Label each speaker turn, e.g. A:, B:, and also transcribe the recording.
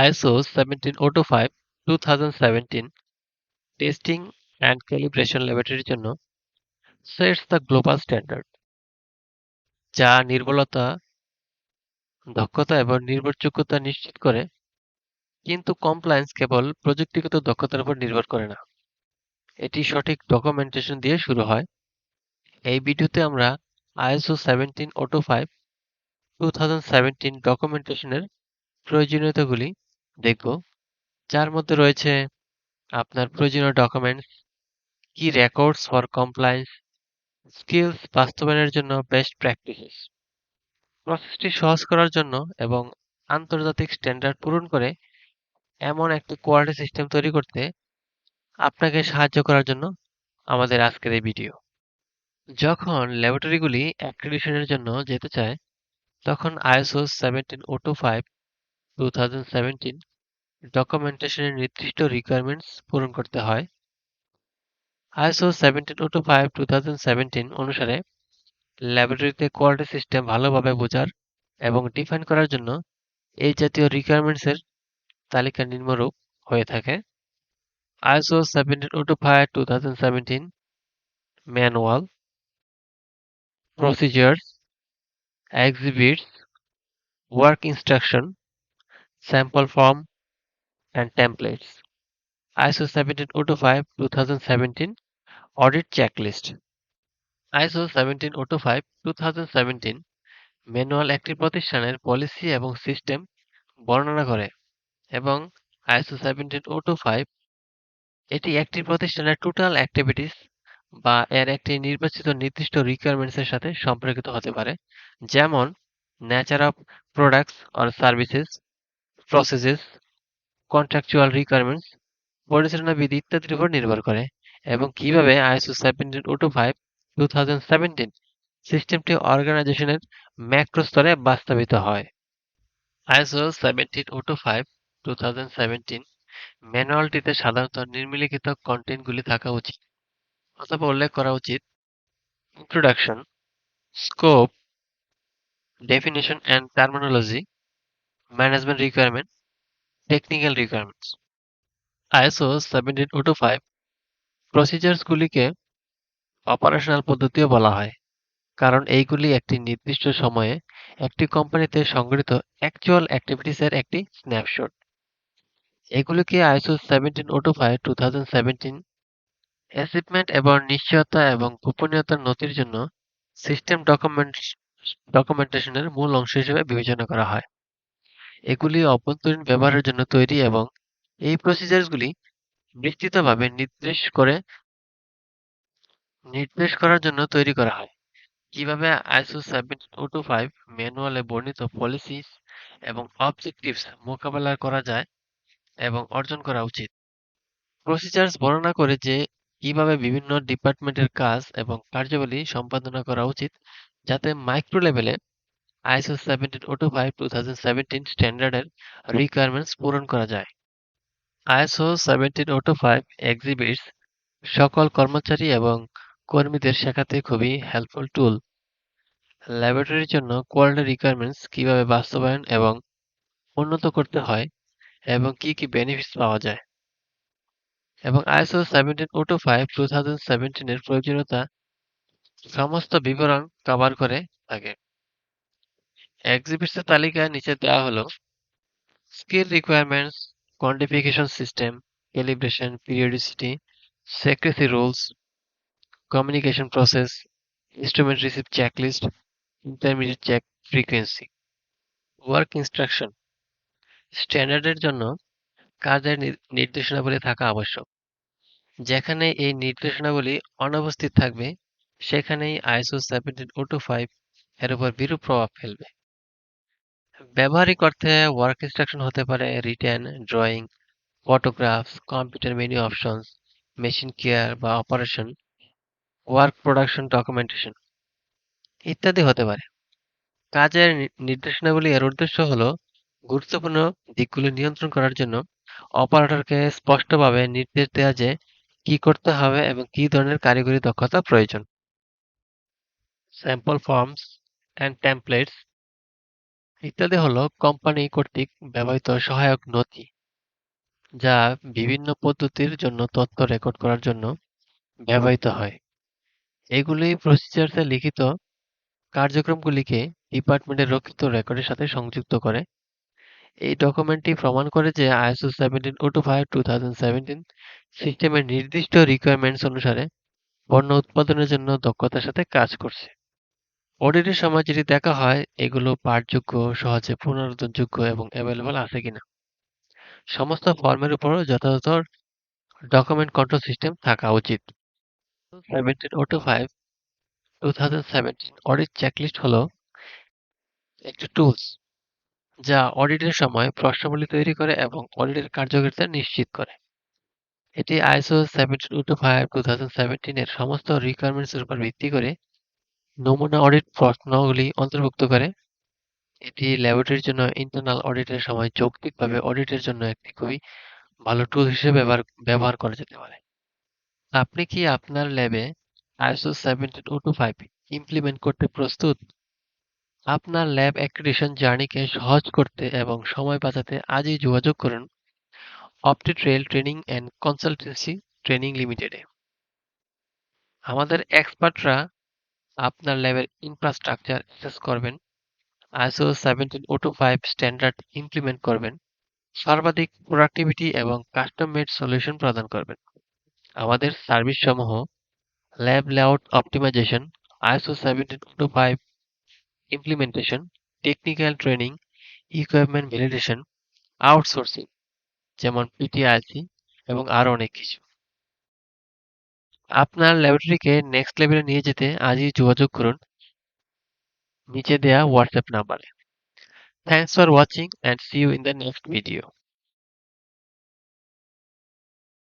A: ISO 17025 testing and calibration ল্যাবরেটরির জন্য sets the global standard, যা নির্ভুলতা, দক্ষতা এবং নির্ভরযোগ্যতা নিশ্চিত করে। কিন্তু কমপ্লায়েন্স কেবল প্রযুক্তিগত দক্ষতার উপর নির্ভর করে না, এটি সঠিক ডকুমেন্টেশন দিয়ে শুরু হয়। এই ভিডিওতে আমরা ISO 17025 ডকুমেন্টেশনের প্রয়োজনীয়তাগুলি দেখব, যার মধ্যে রয়েছে আপনার প্রয়োজনীয় ডকুমেন্টস, কি রেকর্ডস ফর কমপ্লায়েন্স, স্কিলস বাস্তবায়নের জন্য বেস্ট প্র্যাকটিসেস। প্রসেসটি সহজ করার জন্য এবং আন্তর্জাতিক স্ট্যান্ডার্ড পূরণ করে এমন একটি কোয়ালিটি সিস্টেম তৈরি করতে আপনাকে সাহায্য করার জন্য আমাদের আজকের এই ভিডিও। যখন ল্যাবরেটরিগুলি অ্যাক্রিডিটেশনের জন্য যেতে চায়, তখন ISO 17025 ডকুমেন্টেশনের নির্দিষ্ট রিকোয়ারমেন্টস পূরণ করতে হয়। ISO 17025 অনুসারে ল্যাবরেটরিতে কোয়ালিটি সিস্টেম ভালোভাবে বোঝার এবং ডিফাইন করার জন্য এই জাতীয় রিকোয়ারমেন্টসের তালিকা নিম্নরূপ হয়ে থাকে: ISO 17025 manual, procedures, exhibits, work instruction, sample form and templates. ISO 17025 audit checklist. ISO 17025 manual একটি প্রতিষ্ঠানের পলিসি এবং সিস্টেম বর্ণনা করে, এবং ISO 17025 এটি একটি প্রতিষ্ঠানের টোটাল অ্যাক্টিভিটিস বা এর একটি নির্বাচিত নির্দিষ্ট রিকোয়ারমেন্টসের সাথে সম্পর্কিত হতে পারে, যেমন nature of products or services, processes, contractual requirements, পরিচালনা বিধি ইত্যাদির উপর নির্ভর করে, এবং কিভাবে ISO 17025 সিস্টেমটি অর্গানাইজেশনের ম্যাক্রো স্তরে বাস্তবায়িত হয়। ISO 17025 ম্যানুয়ালটিতে সাধারণত নিম্নলিখিত কন্টেন্টগুলি থাকা উচিত অথবা উল্লেখ করা উচিত: introduction, scope, definition and terminology, management requirement, technical requirements. ISO 17025 প্রসিজার্সগুলিকে অপারেশনাল পদ্ধতিও বলা হয়, কারণ এইগুলি একটি নির্দিষ্ট সময়ে একটি কোম্পানিতে সংঘটিত অ্যাকচুয়াল অ্যাক্টিভিটিসের একটি স্ন্যাপশট। এগুলিকে ISO 17025 অ্যাচিভমেন্ট এবং নিশ্চয়তা এবং গোপনীয়তার নথির জন্য সিস্টেম ডকুমেন্টেশনের মূল অংশ হিসেবে বিবেচনা করা হয়। এগুলি অভ্যন্তরীণ ব্যবহারের জন্য তৈরি এবং এই প্রসিজারগুলি বিস্তৃতভাবে নির্দেশ করার জন্য তৈরি করা হয়। কিভাবে ISO 17025 ম্যানুয়ালে বর্ণিত পলিসিস এবং অবজেক্টিভস মোকাবেলা করা যায় এবং অর্জন করা উচিত। প্রসিজার্স বর্ণনা করে যে কিভাবে বিভিন্ন ডিপার্টমেন্টের কাজ এবং কার্যাবলী সম্পাদনা করা উচিত, যাতে মাইক্রো লেভেলে ISO 17025 স্ট্যান্ডার্ডের রিকোয়ারমেন্টস পূরণ করা যায়। ISO 17025 এক্সিবিটস সকল কর্মচারী এবং কর্মীদের শেখাতে খুবই হেল্পফুল টুল। ল্যাবরেটরির জন্য কোয়ালিটি রিকোয়ারমেন্টস কিভাবে বাস্তবায়ন এবং উন্নত করতে হয় এবং কি কি বেনিফিটস পাওয়া যায়, এবং ISO 17025 এর প্রয়োজনীয়তা সমস্ত বিবরণ কভার করে থাকে। এক্সিবিটসের তালিকা নিচে দেওয়া হলো: skill requirements, quantification system, calibration, periodicity, secrecy rules, communication process, instrument receive checklist, intermediate check frequency. Work instruction, স্ট্যান্ডার্ডের জন্য কাজের নির্দেশনাবলী থাকা আবশ্যক। যেখানে এই নির্দেশনাবলী অনুপস্থিত থাকবে, সেখানেই ISO 17025 এর উপর বিরূপ প্রভাব ফেলবে। ব্যবহারিক অর্থে ওয়ার্ক ইনস্ট্রাকশন হতে পারে written, drawing, photographs, computer menu options, machine care বা অপারেশন, ওয়ার্ক প্রোডাকশন ডকুমেন্টেশন ইত্যাদি হতে পারে। কাজের নির্দেশনাবলী এর উদ্দেশ্য হলো গুরুত্বপূর্ণ দিকগুলো নিয়ন্ত্রণ করার জন্য অপারেটরকে স্পষ্টভাবে নির্দেশ দেওয়া যে কি করতে হবে এবং কি ধরনের কারিগরি দক্ষতা প্রয়োজন। স্যাম্পল ফর্মস অ্যান্ড টেমপ্লেটস, ইত্যাদি হলো কোম্পানি কর্তৃক ব্যবহৃত সহায়ক নথি, যা বিভিন্ন পদ্ধতির জন্য তথ্য রেকর্ড করার জন্য ব্যবহৃত হয়। এগুলি প্রসিজার্সে লিখিত কার্যক্রমগুলিকে ডিপার্টমেন্টের রক্ষিত রেকর্ডের সাথে সংযুক্ত করে। এই ডকুমেন্টটি প্রমাণ করে যে ISO 17025:2017 সিস্টেমের নির্দিষ্ট রিকোয়ারমেন্টস অনুসারে পণ্য উৎপাদনের জন্য দক্ষতার সাথে কাজ করছে। অডিটের সময় যেটি দেখা হয়, এগুলো পাঠযোগ্য, সহজে পুনরুদ্ধারযোগ্য এবং অ্যাভেলেবল আছে কিনা। সমস্ত ফর্মের উপর যথাযথ ডকুমেন্ট কন্ট্রোল সিস্টেম থাকা উচিত। 1705-2017 অডিট চেকলিস্ট হলো একটি টুলস যা অডিটের সময় প্রশ্নাবলী তৈরি করে এবং অডিটের কার্যকারিতা নিশ্চিত করে। এটি ISO 17025:2017 এর সমস্ত রিকোয়ারমেন্টস এর উপর ভিত্তি করে নমুনা অডিট প্রশ্নগুলি অন্তর্ভুক্ত করে। এটি ল্যাবরেটরির জন্য ইন্টারনাল অডিটের সময় যৌক্তিকভাবে অডিটের জন্য একটি খুবই ভালো টুল হিসেবে ব্যবহার করা যেতে পারে। আপনি কি আপনার ল্যাবে ISO 17025 ইমপ্লিমেন্ট করতে প্রস্তুত? আপনার ল্যাব অ্যাক্রিডিটেশন জার্নিকে সহজ করতে এবং সময় বাঁচাতে আজই যোগাযোগ করুন অপটিট্রেল ট্রেনিং অ্যান্ড কনসালটেন্সি ট্রেনিং লিমিটেডে। আমাদের এক্সপার্টরা আপনার ল্যাবের ইনফ্রাস্ট্রাকচার অ্যাসেস করবেন, ISO 17025 স্ট্যান্ডার্ড ইমপ্লিমেন্ট করবেন, সর্বাধিক প্রোডাক্টিভিটি এবং কাস্টম মেড সলিউশন প্রদান করবেন। আমাদের সার্ভিস সমূহ lab layout optimization, ISO 17025 implementation, technical training, equipment validation, outsourcing যেমন PTIC এবং আরও অনেক কিছু। আপনার ল্যাবরেটরিকে নেক্সট লেভেলে নিয়ে যেতে আজই যোগাযোগ করুন নিচে দেয়া হোয়াটসঅ্যাপ নাম্বারে। Thanks for watching and see you in the next video.